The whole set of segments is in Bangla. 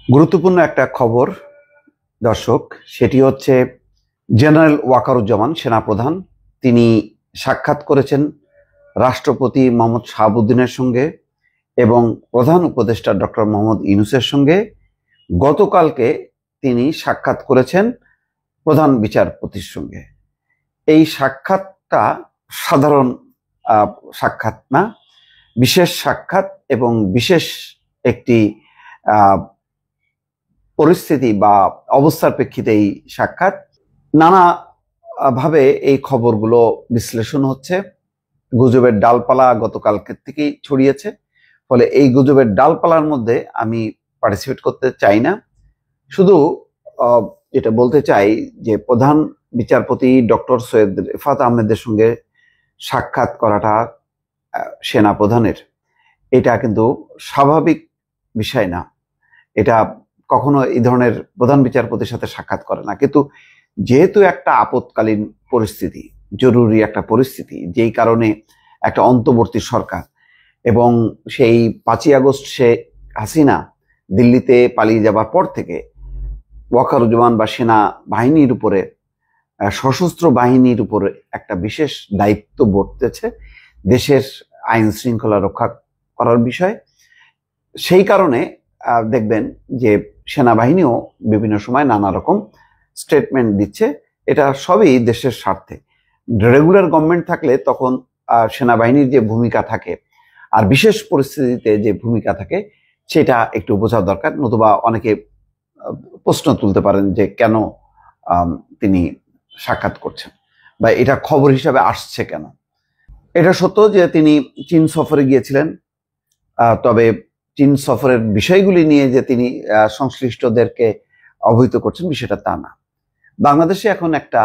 গুরুত্বপূর্ণ একটা খবর দর্শক, সেটি হচ্ছে জেনারেল ওয়াকারুজ্জামান সেনাপ্রধান তিনি সাক্ষাৎ করেছেন রাষ্ট্রপতি মোহাম্মদ শাহাবুদ্দিনের সঙ্গে এবং প্রধান উপদেষ্টা ডক্টর মোহাম্মদ ইউনূসের সঙ্গে। গতকালকে তিনি সাক্ষাৎ করেছেন প্রধান বিচারপতির সঙ্গে। এই সাক্ষাৎটা সাধারণ সাক্ষাৎ না, বিশেষ সাক্ষাৎ এবং বিশেষ একটি পরিস্থিতি বা অবস্থার প্রেক্ষিতে এই সাক্ষাৎ। নানা ভাবে এই খবরগুলো বিশ্লেষণ হচ্ছে। গুজবের ডালপালা গতকালকে থেকেই ছড়িয়েছে, ফলে এই গুজবের ডালপালার মধ্যে আমি পার্টিসিপেট করতে চাই না। শুধু এটা বলতে চাই যে প্রধান বিচারপতি ডক্টর সৈয়দ রিফাত আহমেদের সঙ্গে সাক্ষাৎ করাটা সেনা প্রধানের, এটা কিন্তু স্বাভাবিক বিষয় না। এটা কখনো এই ধরনের প্রধান বিচারপতির সাথে সাক্ষাৎ করে না। কিন্তু যেহেতু একটা আপৎকালীন পরিস্থিতি, জরুরি একটা পরিস্থিতি, যেই কারণে একটা অন্তর্বর্তী সরকার এবং সেই 5ই আগস্ট শেখ হাসিনা দিল্লিতে পালিয়ে যাবার পর থেকে ওয়াকারুজ্জামান বা সেনা বাহিনীর উপরে, সশস্ত্র বাহিনীর উপরে একটা বিশেষ দায়িত্ব বর্তেছে দেশের আইন শৃঙ্খলা রক্ষা করার বিষয়। সেই কারণে দেখবেন যে সেনাবাহিনীও বিভিন্ন সময় নানা রকম স্টেটমেন্ট দিচ্ছে। এটা সবই দেশের স্বার্থে। রেগুলার গভর্নমেন্ট থাকলে তখন সেনাবাহিনীর যে ভূমিকা থাকে আর বিশেষ পরিস্থিতিতে যে ভূমিকা থাকে সেটা একটু বোঝা দরকার। নতুবা অনেকে প্রশ্ন তুলতে পারেন যে কেন তিনি সাক্ষাৎ করছেন বা এটা খবর হিসাবে আসছে কেন। এটা সত্য যে তিনি চীন সফরে গিয়েছিলেন, তবে চীন সফরের বিষয়গুলি নিয়ে যে তিনি সংশ্লিষ্টদেরকে অবহিত করছেন বিষয়টা তা না। বাংলাদেশে এখন একটা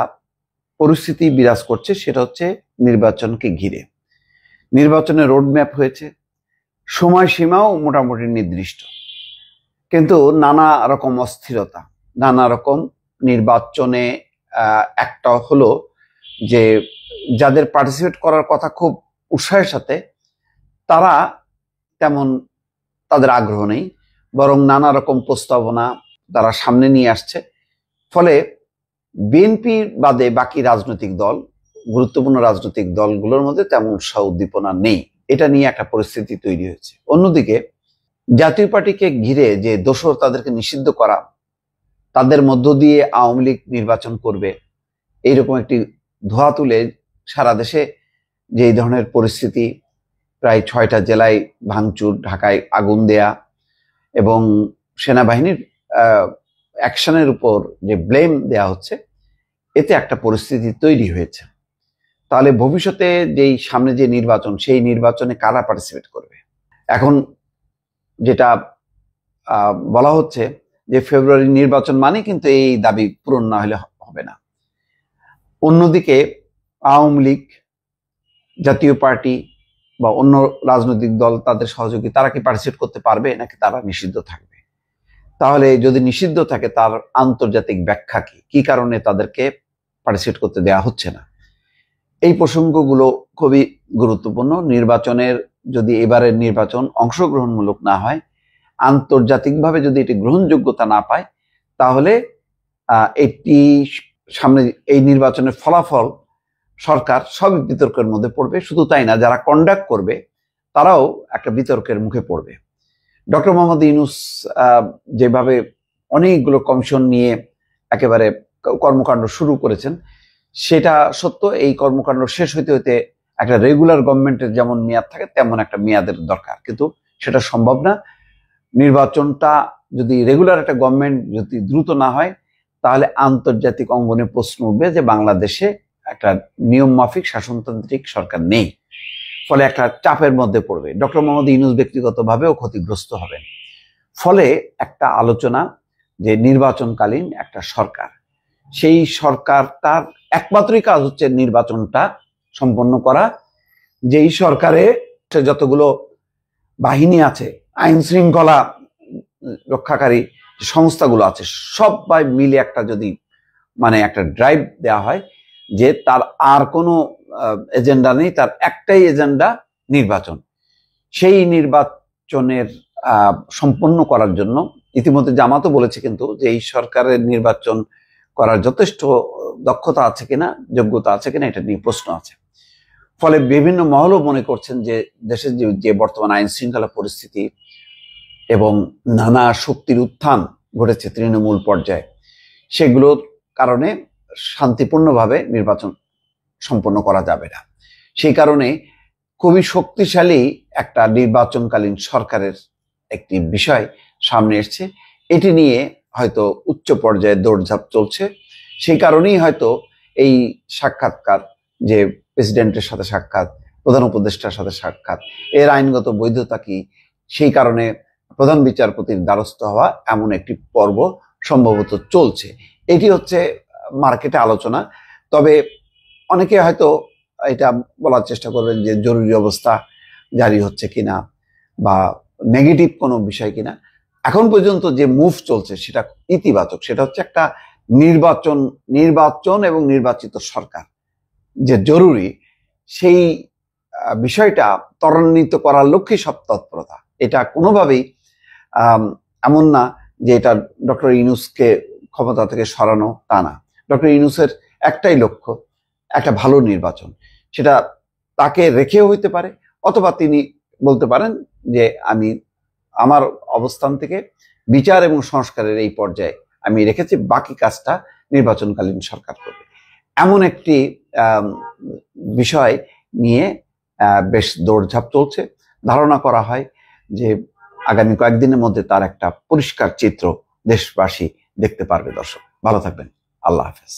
পরিস্থিতি বিরাজ করছে, সেটা হচ্ছে নির্বাচনকে ঘিরে। নির্বাচনের রোডম্যাপ হয়েছে, সময়সীমাও মোটামুটি নির্দিষ্ট, কিন্তু নানা রকম অস্থিরতা, নানা রকম নির্বাচনে একটা হলো যে যাদের পার্টিসিপেট করার কথা খুব উৎসাহের সাথে, তারা তেমন তাদের আগ্রহ নেই, বরং নানা রকম প্রস্তাবনা তারা সামনে নিয়ে আসছে। ফলে বিএনপি বাদে বাকি রাজনৈতিক দল, গুরুত্বপূর্ণ রাজনৈতিক দলগুলোর মধ্যে তেমন উৎসাহ উদ্দীপনা নেই। এটা নিয়ে একটা পরিস্থিতি তৈরি হয়েছে। অন্যদিকে জাতীয় পার্টিকে ঘিরে যে দোসর তাদেরকে নিষিদ্ধ করা, তাদের মধ্য দিয়ে আওয়ামী লীগ নির্বাচন করবে, এইরকম একটি ধোঁয়া তুলে সারা দেশে যে এই ধরনের পরিস্থিতি, প্রায় 6টা জেলায় ভাঙচুর, ঢাকায় আগুন দেয়া এবং সেনাবাহিনীর অ্যাকশনের উপর যে ব্লেম দেয়া হচ্ছে, এতে একটা পরিস্থিতি তৈরি হয়েছে। তাহলে ভবিষ্যতে যেই সামনে যে নির্বাচন, সেই নির্বাচনে কারা পার্টিসিপেট করবে? এখন যেটা বলা হচ্ছে যে ফেব্রুয়ারি নির্বাচন মানে কিন্তু এই দাবি পূরণ না হলে হবে না। অন্যদিকে আওয়ামী লীগ, জাতীয় পার্টি বা অন্য রাজনৈতিক দল, তাদের সহযোগী, তারা কি পার্টিসিপেট করতে পারবে নাকি তারা নিষিদ্ধ থাকবে? তাহলে যদি নিষিদ্ধ থাকে তার আন্তর্জাতিক ব্যাখ্যা কি, কি কারণে তাদেরকে পার্টিসিপেট করতে দেওয়া হচ্ছে না? এই প্রসঙ্গগুলো খুবই গুরুত্বপূর্ণ। নির্বাচনের যদি এবারের নির্বাচন অংশগ্রহণমূলক না হয়, আন্তর্জাতিকভাবে যদি এটি গ্রহণযোগ্যতা না পায়, তাহলে এটি সামনে এই নির্বাচনের ফলাফল, সরকার সবই বিতর্কের মধ্যে পড়বে। শুধু তাই না, যারা কন্ডাক্ট করবে তারাও একটা বিতর্কের মুখে পড়বে। ডক্টর মোহাম্মদ ইউনূস যেভাবে অনেকগুলো কমিশন নিয়ে একেবারে কর্মকাণ্ড শুরু করেছেন, সেটা সত্য। এই কর্মকাণ্ড শেষ হইতে হইতে একটা রেগুলার গভর্নমেন্টের যেমন মেয়াদ থাকে তেমন একটা মেয়াদের দরকার, কিন্তু সেটা সম্ভব না। নির্বাচনটা যদি রেগুলার একটা গভর্নমেন্ট যদি দ্রুত না হয়, তাহলে আন্তর্জাতিক অঙ্গনে প্রশ্ন উঠবে যে বাংলাদেশে একটা নিয়ম মাফিক শাসনতান্ত্রিক সরকার নেই। ফলে একটা চাপের মধ্যে পড়বে। ডক্টর মোহাম্মদ ইউনূস ব্যক্তিগতভাবেও ক্ষতিগ্রস্ত হবেন। ফলে একটা আলোচনা যে নির্বাচনকালীন একটা সরকার, সেই সরকারটার একমাত্রই কাজ হচ্ছে নির্বাচনটা সম্পন্ন করা। যেই সরকারে যতগুলো বাহিনী আছে, আইন শৃঙ্খলা রক্ষাকারী সংস্থাগুলো আছে, সবাই মিলে একটা যদি একটা ড্রাইভ দেওয়া হয় যে তার আর কোনো এজেন্ডা নেই, তার একটাই এজেন্ডা নির্বাচন, সেই নির্বাচনের সম্পন্ন করার জন্য ইতিমধ্যে জামাতও বলেছে কিন্তু যে এই সরকারের নির্বাচন করার যথেষ্ট দক্ষতা আছে কিনা, যোগ্যতা আছে কিনা, এটা নিয়ে প্রশ্ন আছে। ফলে বিভিন্ন মহলও মনে করছেন যে দেশের যে বর্তমান আইন শৃঙ্খলা পরিস্থিতি এবং নানা শক্তির উত্থান ঘটেছে তৃণমূল পর্যায়ে, সেগুলোর কারণে শান্তিপূর্ণভাবে নির্বাচন সম্পন্ন করা যাবে না। সেই কারণে খুবই শক্তিশালী একটা নির্বাচনকালীন সরকারের একটি বিষয় সামনে এসছে। এটি নিয়ে হয়তো উচ্চ পর্যায়ে দৌড়ঝাঁপ চলছে। সেই কারণেই হয়তো এই সাক্ষাৎকার, যে প্রেসিডেন্টের সাথে সাক্ষাৎ, প্রধান উপদেষ্টার সাথে সাক্ষাৎ, এর আইনগত বৈধতা কি, সেই কারণে প্রধান বিচারপতির দ্বারস্থ হওয়া এমন একটি পর্ব সম্ভবত চলছে। এটি হচ্ছে মার্কেটে আলোচনা। তবে অনেকে হয়তো এটা বলার চেষ্টা করবেন যে জরুরি অবস্থা জারি হচ্ছে কিনা বা নেগেটিভ কোনো বিষয় কিনা। এখন পর্যন্ত যে মুভ চলছে সেটা ইতিবাচক। সেটা হচ্ছে একটা নির্বাচন এবং নির্বাচিত সরকার যে জরুরি, সেই বিষয়টা ত্বরান্বিত করার লক্ষ্যে সব তৎপরতা। এটা কোনোভাবেই এমন না যে এটা ডক্টর ইউনূসকে ক্ষমতা থেকে সরানো, তা না। ডক্টর ইউনূসের একটাই লক্ষ্য, একটা ভালো নির্বাচন। সেটা তাকে রেখেও হইতে পারে, অথবা তিনি বলতে পারেন যে আমি আমার অবস্থান থেকে বিচার এবং সংস্কারের এই পর্যায়ে আমি রেখেছি, বাকি কাজটা নির্বাচনকালীন সরকার করবে। এমন একটি বিষয় নিয়ে বেশ দৌড়ঝাঁপ চলছে। ধারণা করা হয় যে আগামী কয়েকদিনের মধ্যে তার একটা পরিষ্কার চিত্র দেশবাসী দেখতে পারবে। দর্শক ভালো থাকবেন, আল্লাহ হাফেজ।